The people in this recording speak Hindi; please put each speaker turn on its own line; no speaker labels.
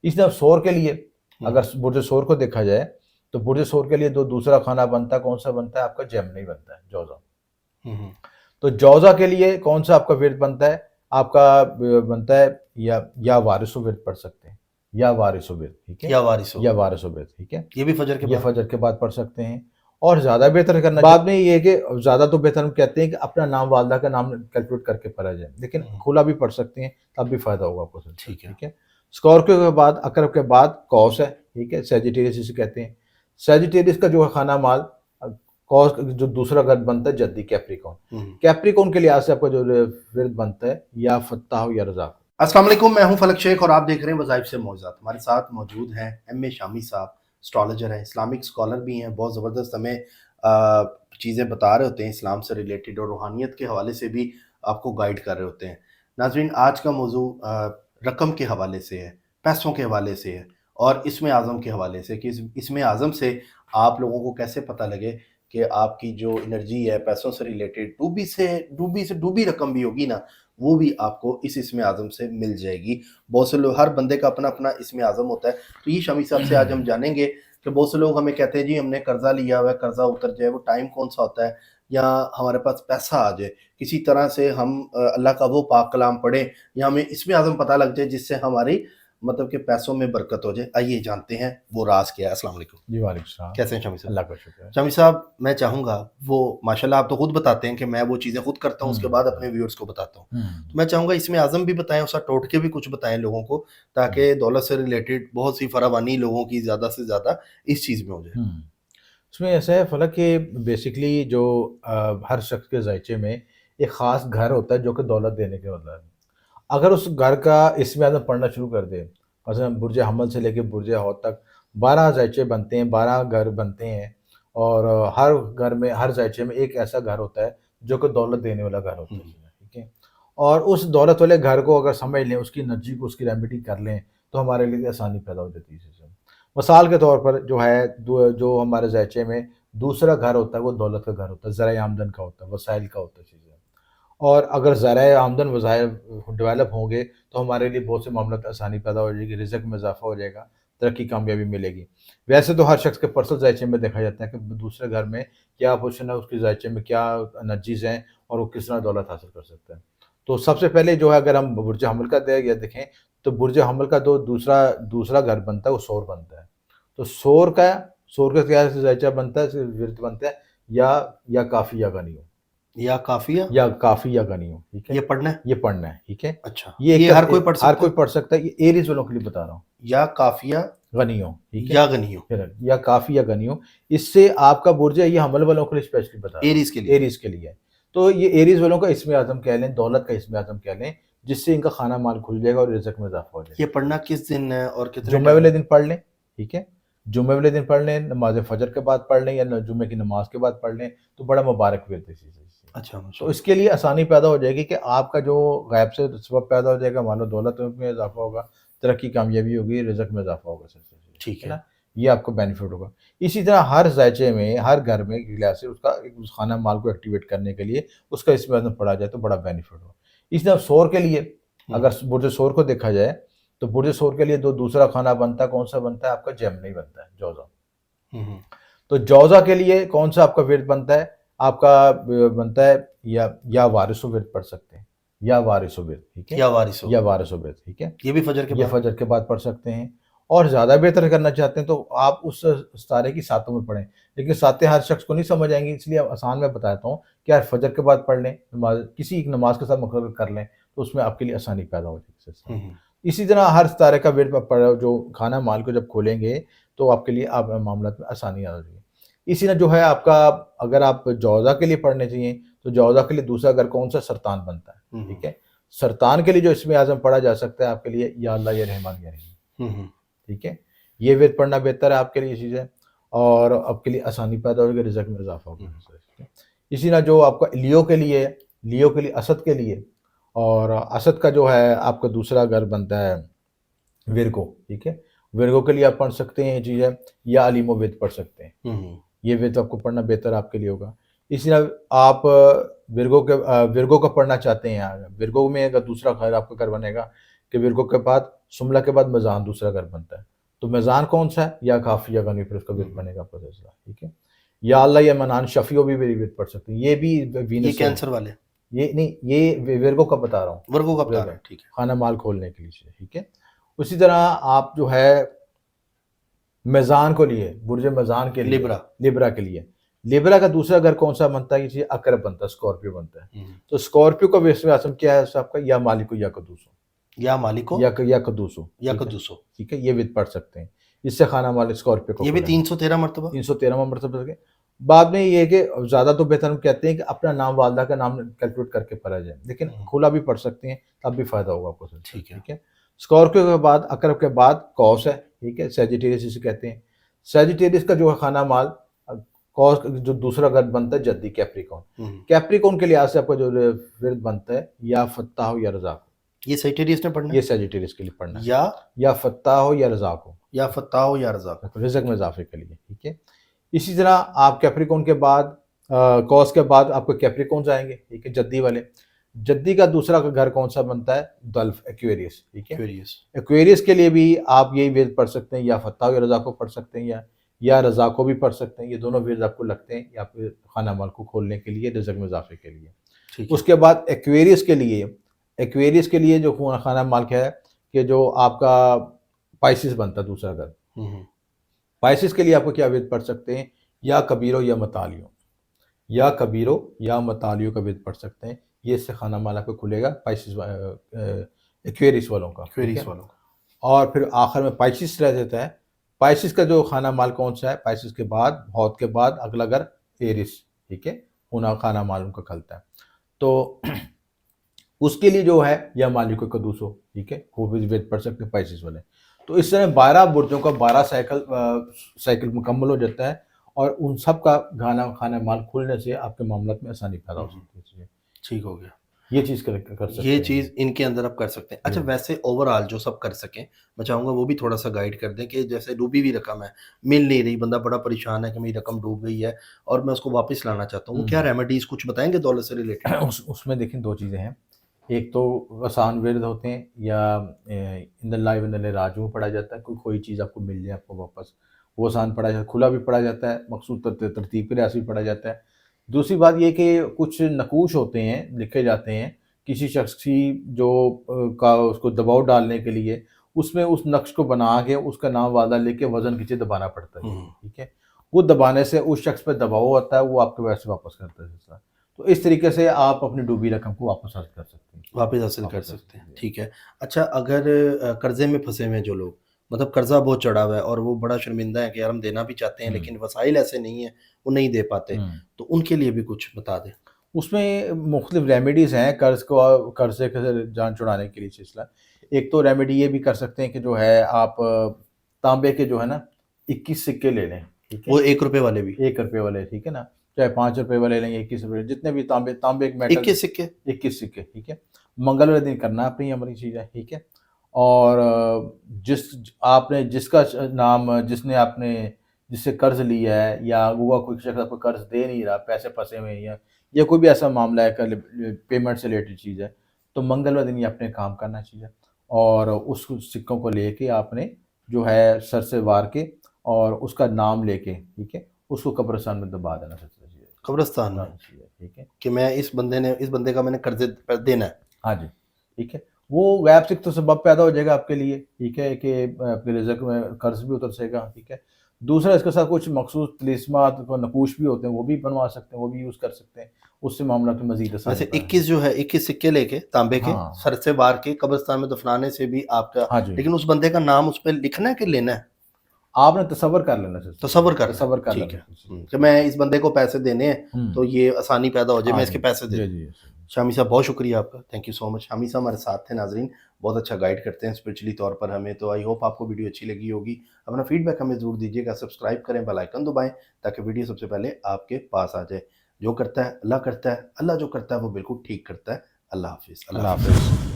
इसी तरह सौर के लिए अगर बुर्ज सौर को देखा जाए तो बुर्ज सौर के लिए दूसरा खाना बनता है, कौन सा बनता है आपका? जेमिनी बनता है, जौजा। तो जौजा के लिए कौन सा आपका वृत्त बनता है? आपका बनता है या वारिसो वृत्त पढ़ सकते हैं, या वारिसो वृत्त, ठीक है, या वारिसो वृत्त, ठीक है।
ये भी फजर के
ये
बाद
फजर के बाद पढ़ सकते हैं। और ज्यादा बेहतर करना बाद में ये है कि ज्यादा तो बेहतर हम कहते हैं कि अपना नाम, वालदा का नाम कैलकुलेट करके पढ़ा जाए, लेकिन खुला भी पढ़ सकते हैं, तब भी फायदा होगा आपको। ठीक है। स्कॉर्पियो के बाद, अकरब के बाद कौस है, ठीक है, सेजिटेरियस जिसे कहते हैं। सेजिटेरियस का जो है खाना माल, कौस जो दूसरा घर बनता है जद्दी, कैप्रिकॉन। कैप्रिकॉन के लिहाज से आपका जो विरद बनता है या फत्ताह या रज़ाक।
अस्सलाम वालेकुम, मैं हूं फलक शेख और आप देख रहे हैं वज़ाइफ से मौज़ूआत। हमारे साथ मौजूद हैं एम ए शामी साहब, एस्ट्रोलॉजर हैं, इस्लामिक स्कॉलर भी हैं। बहुत ज़बरदस्त हमें चीज़ें बता रहे होते हैं इस्लाम से रिलेटेड, और रूहानियत के हवाले से भी आपको गाइड कर रहे होते हैं। नाज़रीन, आज का मौजू रकम के हवाले से है, पैसों के हवाले से है, और इसमें आज़म के हवाले से कि इसमें आज़म से आप लोगों को कैसे पता लगे कि आपकी जो एनर्जी है पैसों से रिलेटेड, डूबी रकम भी होगी ना, वो भी आपको इस इसमें आज़म से मिल जाएगी। बहुत से लोग, हर बंदे का अपना अपना इसमें आज़म होता है। तो ये शामी साहब से आज हम जानेंगे कि बहुत से लोग हमें कहते हैं जी हमने कर्जा लिया हुआ है, कर्जा उतर जाए, वो टाइम कौन सा होता है, या हमारे पास पैसा आ जाए, किसी तरह से हम अल्लाह का वो पाक कलाम पढ़ें या हमें इसमें आज़म पता लग जाए जिससे हमारी मतलब कि पैसों में बरकत हो जाए। आइए जानते हैं वो राज क्या है। अस्सलाम वालेकुम।
जी वालेकुम सलाम।
कैसे हैं शामी साहब?
अल्लाह का शुक्र है।
शामी साहब, मैं चाहूँगा, वो माशाल्लाह आप तो खुद बताते हैं कि मैं वो चीज़ें खुद करता हूँ, उसके बाद अपने व्यूअर्स को बताता हूँ। तो मैं चाहूँगा इसमें आज़म भी बताएं, उसका टोटके भी कुछ बताएं लोगों को, ताकि दौलत से रिलेटेड बहुत सी फरावानी लोगों की ज़्यादा से ज़्यादा इस चीज़ में हो जाए।
इसमें ऐसा है फलक कि बेसिकली जो हर शख्स के ज़ायचे में एक ख़ास घर होता है जो कि दौलत देने के मतलब है। अगर उस घर का इसमें आदम पढ़ना शुरू कर दे, मसलन बुर्ज हमल से लेके बुर्ज हौद तक 12 ज़ायचे बनते हैं, 12 घर बनते हैं, और हर घर में, हर ज़ायचे में एक ऐसा घर होता है जो कि दौलत देने वाला घर होता है, ठीक है। और उस दौलत वाले घर को अगर समझ लें, उसकी एनर्जी को, उसकी रेमेडी कर लें, तो हमारे लिए आसानी पैदा हो जाती है इससे। मिसाल के तौर पर जो है जो हमारे ज़ायचे में दूसरा घर होता है वो दौलत का घर होता है, ज़राए आमदन का होता है, वसाइल का होता है चीज़ें। और अगर ज़राए आमदन वसाइल डेवलप होंगे तो हमारे लिए बहुत से मामलों में आसानी पैदा हो जाएगी, रिज़्क में इजाफा हो जाएगा, तरक्की कामयाबी मिलेगी। वैसे तो हर शख्स के पर्सनल ज़ायचे में देखा जाता है कि दूसरे घर में क्या पोजीशन है, उसके ज़ायचे में क्या एनर्जीज़ हैं और वो किस तरह दौलत हासिल कर सकता है। तो सबसे पहले जो है, अगर हम बुर्ज हमल का देखें तो बुर्ज हमल का दूसरा घर बनता है वो सौर बनता है। तो सौर का क्या ज़ायचा बनता है, विरद बनता है, या काफ़ी या गनी हो,
या काफिया
या काफ़ी या गनी हो, ठीक है।
ये पढ़ना है?
ये पढ़ना है, ठीक है।
अच्छा,
ये
ये हर कोई पढ़
हर
सकता
कोई
है?
पढ़ सकता है, ये एरीज वालों के लिए बता रहा हूँ।
या काफिया
गनी हो, ठीक है,
या गनी हो,
फिर या काफ़ी या गनी हो। इससे आपका बुर्ज है, ये हमल वालों के लिए स्पेशली बता रहा हूँ,
एरीज के लिए।
एरीज के लिए है। तो ये एरीज वालों का इसमें आज़म कह लें, दौलत का इसमें आज़म कह लें, जिससे इनका खाना माल खुल जाएगा और रिज़्क में इजाफा हो जाएगा।
ये पढ़ना किस दिन है और कितने
जुम्मे
टाइम?
वाले दिन पढ़ लें, ठीक है। जुम्मे वाले दिन पढ़ लें, नमाज फजर के बाद पढ़ लें, या जुम्मे की नमाज के बाद पढ़ लें, तो बड़ा मुबारक विरद है इससे।
अच्छा,
तो इसके लिए आसानी पैदा हो जाएगी कि आपका जो गैब से सबब पैदा हो जाएगा, मानो दौलत में इजाफा होगा, तरक्की कामयाबी होगी, रिज़्क में इजाफा होगा,
ठीक है
ना। ये आपको बेनिफिट होगा। इसी तरह हर ज़ायचे में, हर घर में गिलास से उसका उस खाना माल को एक्टिवेट करने के लिए उसका इसमें पढ़ा जाए तो बड़ा बेनिफिट होगा। इसी तरह सौर के लिए अगर बुर्ज सौर को देखा जाए तो बुर्ज सौर के लिए दूसरा खाना बनता है, कौन सा बनता है आपका? जेमिनी बनता है, जौजा। तो जौजा के लिए कौन सा आपका विरद बनता है? आपका बनता है या वारिसो विरद पढ़ सकते हैं, या वारिसो विरद, ठीक है,
या वारिसो,
या वारिसो विरद, ठीक है।
ये भी फजर के
ये
बाद?
फजर के बाद पढ़ सकते हैं। और ज़्यादा बेहतर करना चाहते हैं तो आप उस सितारे की सातों में पढ़ें, लेकिन सातें हर शख्स को नहीं समझ आएंगी, इसलिए आसान मैं बताता हूँ कि यार फजर के बाद पढ़ लें, नमाज किसी एक नमाज के साथ मुकर्रर कर लें, तो उसमें आपके लिए आसानी पैदा हो जाएगी। इसी तरह हर सितारे का विरद पढ़ो, जो खाना माल को जब खोलेंगे तो आपके लिए आप मामला में आसानी आ जाएगी। इसी तरह जो है आपका, अगर आप जौज़ा के लिए पढ़ने चाहिए तो जौज़ा के लिए दूसरा घर कौन सा? सरतान बनता है, ठीक है। सरतान के लिए जो इसमें आज़म पढ़ा जा सकता है आपके लिए, या अल्लाह या रहमान या रहीम, ठीक है। ये विरद पढ़ना बेहतर है आपके लिए चीज़ है, और आपके लिए आसानी पैदा होगी, रिज़्क में इजाफा होगा। इसी तरह जो आपका लियो के लिए असद के लिए, और असद का जो है आपका दूसरा घर बनता है विरगो, ठीक है। विरगो के लिए आप पढ़ सकते हैं ये चीज़ है, या अलीमो विद पढ़ सकते हैं। ये विद आपको पढ़ना बेहतर आपके लिए होगा। इसी तरह आप विरगो का पढ़ना चाहते हैं, विरगो में अगर दूसरा घर आपका घर बनेगा कि विरगो के बाद सुमला के बाद मेज़ान दूसरा घर बनता है। तो मेज़ान कौन सा है? या काफ़ी या गनी, फिर उसका विर्द बनेगा आपका सिलसिला, ठीक है? या अल्लाह या मनान शफ़ीओ भी विर्द पढ़ सकते हैं। ये भी
ये
वीनस से
कैंसर वाले
ये नहीं, ये विरगो का बता रहा हूँ।
वर्गों का बता
विरगो
रहे हैं, ठीक है।
खाना माल खोलने के लिए, ठीक है? उसी तरह आप जो है मेज़ान को लिए, बुर्ज मेज़ान के लिए,
लिब्रा।
लिब्रा के लिए, लिब्रा का दूसरा घर कौन सा बनता है? ये चीज़ अकरब बनता है, स्कॉर्पियो बनता है।
हम्म।
तो स्कॉर्पियो का वैसे आसम क्या है आपका? या मालिको या कदूसो,
या मालिको
या कदूसो,
या
ठीक है?
कद्दूसो।
ठीक है, ये विद पढ़ सकते हैं। इससे खाना मालिक स्कॉर्पियो को
ये भी
खोलेंगे।
313 मरतबा।
313वां मरतबा के बाद में ये है कि ज़्यादा तो बेहतर हम कहते हैं कि अपना नाम वालदा का नाम कैलकुलेट करके पढ़ा जाए, लेकिन खुला भी पढ़ सकते हैं, तब भी फ़ायदा होगा आपको,
ठीक है।
ठीक है? स्कॉर्पियो के बाद अकरब के बाद कौस है, ठीक है? सैजिटेरियस जिसे कहते हैं। सैजिटेरियस का जो है खाना माल कौस जो दूसरा घर बनता है जद्दी कैप्रिकॉन। कैप्रिकॉन के लिहाज से आपका जो विर्द बनता है या फत्ताह हो या रज़ाक,
ये सैजिटेरियस ने पढ़ना
ये
है
सैजिटेरियस के लिए पढ़ना है।
या
या फत्ताह हो या रज़ाक हो,
या फत्ताह हो या रज़ाक।
रिज़्क में इजाफे के लिए, ठीक है? इसी तरह आप कैप्रिकॉन के बाद कॉस के बाद आपको कैप्रिकॉन्स आएंगे, ठीक है? जद्दी वाले। जद्दी का दूसरा घर कौन सा बनता है? दल्फ, एक्वेरियस, ठीक है?
एक्वेरियस।
एक्वेरियस के लिए भी आप यही वेद पढ़ सकते हैं, या फत्ताह या रज़ा को पढ़ सकते हैं, या रज़ा को भी पढ़ सकते हैं। ये दोनों वेद आपको लगते हैं या फिर खाना माल को खोलने के लिए, रिज़्क में इजाफे के लिए।
ठीक है।
उसके बाद एक्वेरियस के लिए जो खाना माल क्या है कि जो आपका पाइसिस बनता है दूसरा घर। पाइसिस के लिए आपको क्या वेद पढ़ सकते हैं? या कबीरो या मतालियो, या कबीरो या मतालियो का वेद पढ़ सकते हैं। ये इससे खाना माल आपको खुलेगा पाइसिस एक्वेरियस वालों का, ठीक
एक्वेरियस
है?
वालों।
और फिर आखिर में पाइसिस रह जाता है। पाइसिस का जो खाना माल कौन सा है? पाइसिस के बाद, हौत के बाद अगला घर एरिस, ठीक है? उना खाना माल उनका खलता है। तो उसके लिए जो है या मालिको का दूसो, ठीक है? वो भी वेद पढ़ सकते हैं पाइसिस वाले। तो इस तरह 12 बुर्जों का 12 साइकिल मुकम्मल हो जाता है, और उन सब का खाना माल खुलने से आपके मामला में आसानी पैदा हो सकती है।
ठीक हो गया।
ये चीज़ कर सकते
ये
हैं।
चीज़ इनके अंदर आप कर सकते हैं। अच्छा, वैसे ओवरऑल जो सब कर सकें, मैं चाहूँगा वो भी थोड़ा-सा गाइड कर दें कि जैसे डूबी हुई रकम है, मिल नहीं रही, बंदा बड़ा परेशान है कि मेरी रकम डूब गई है और मैं उसको वापस लाना चाहता हूँ। वो क्या रेमेडीज़ कुछ बताएँगे दौलत से रिलेटेड?
उसमें देखिए 2 चीज़ें हैं। एक तो आसान विर्द होते हैं, या इन्नल्लाहि व इन्ना राजिऊन में पढ़ा जाता है। कोई चीज़ आपको मिल जाए आपको वापस, वो आसान पढ़ा जाता है। खुला भी पढ़ा जाता है, मखसूस तरतीब के लिहाज से भी पढ़ा जाता है। दूसरी बात ये कि कुछ नकूश होते हैं, लिखे जाते हैं किसी शख्स की जो का उसको दबाव डालने के लिए, उसमें उस नक्श को बना के उसका नाम वादा लेके वज़न नीचे दबाना पड़ता है, ठीक है? वो दबाने से उस शख्स पे दबाव होता है, वो आपके पैसे वापस करता है सिलसिला। तो इस तरीके से आप अपनी डूबी रकम को वापस हासिल कर सकते हैं।
वापस हासिल कर सकते हैं, ठीक है। अच्छा, अगर कर्ज़े में फँसे हुए हैं जो लोग, मतलब कर्ज़ा बहुत चढ़ा हुआ है और वो बड़ा शर्मिंदा है कि यार हम देना भी चाहते हैं लेकिन वसाइल ऐसे नहीं हैं, वो नहीं दे पाते, तो उनके लिए भी कुछ बता दें।
उसमें मुख्तलिफ रेमेडीज़ हैं कर्ज़ से जान छुड़ाने के लिए सिलसिला। एक तो रेमेडी ये भी कर सकते हैं कि जो है आप तांबे के जो है ना 21 सिक्के ले लें, ठीक है?
वो ₹1 वाले भी?
₹1 वाले, ठीक है ना? चाहे ₹5 वाले लेंगे, ₹21 जितने भी तांबे एक मेटल
21 सिक्के?
21 सिक्के, ठीक है? मंगल वाले दिन करना है अपनी अमली चीज़ है, ठीक है? और आपने जिसका नाम जिससे कर्ज़ लिया है, या वो कोई शख्स आपको कर्ज़ दे नहीं रहा, पैसे फँसे हुए हैं, या कोई भी ऐसा मामला है कल पेमेंट से रिलेटेड चीज़ है, तो मंगलवार दिन ये अपने काम करना चाहिए, और उस सिक्कों को लेके आपने जो है सर से वार के और उसका नाम लेके, ठीक है? उसको कब्रिस्तान में दबा देना चाहिए।
कब्रिस्तान में?
ठीक है?
कि मैं इस बंदे का मैंने कर्ज़े देना है।
हाँ जी, ठीक है? वो गैब से तो सबब पैदा हो जाएगा आपके लिए, ठीक है? कि आपके रिज़्क में कर्ज़ भी उतर सकेगा, ठीक है? दूसरा इसके साथ कुछ मखसूस तिलिस्मात व नकूश भी होते हैं, वो भी बनवा सकते हैं, वो भी यूज़ कर सकते हैं। उससे मामला तो मज़ीद आसान
वैसे
होता है।
21 जो है, 21 सिक्के लेके तांबे के
हाँ।
सर से वार के कब्रिस्तान में दफनाने से भी आपका,
हाँ जी।
लेकिन उस बंदे का नाम उस पे लिखना है कि लेना है?
आपने तसव्वुर कर लेना चाहिए।
तसव्वुर करना है,
तसव्वुर कर
ठीक है।
लेना।
कि मैं इस बंदे को पैसे देने हैं,
हुँ।
तो ये आसानी पैदा हो जाए,
हाँ
मैं
जी।
इसके पैसे दे
जी,
दूँ।
जी।
शामी साहब बहुत शुक्रिया आपका, thank you so much. Shami साहब हमारे साथ थे नाज़रीन, बहुत अच्छा गाइड करते हैं स्पिरिचुअली तौर पर हमें, तो आई होप आपको वीडियो अच्छी लगी होगी। अपना फीडबैक हमें ज़रूर दीजिएगा, सब्सक्राइब करें, बेल आइकन दबाएँ ताकि वीडियो सबसे पहले आपके पास आ जाए। जो करता है अल्लाह करता है, अल्लाह जो करता है वो बिल्कुल ठीक करता है। अल्लाह हाफ़िज़।
अल्लाह हाफ़िज़।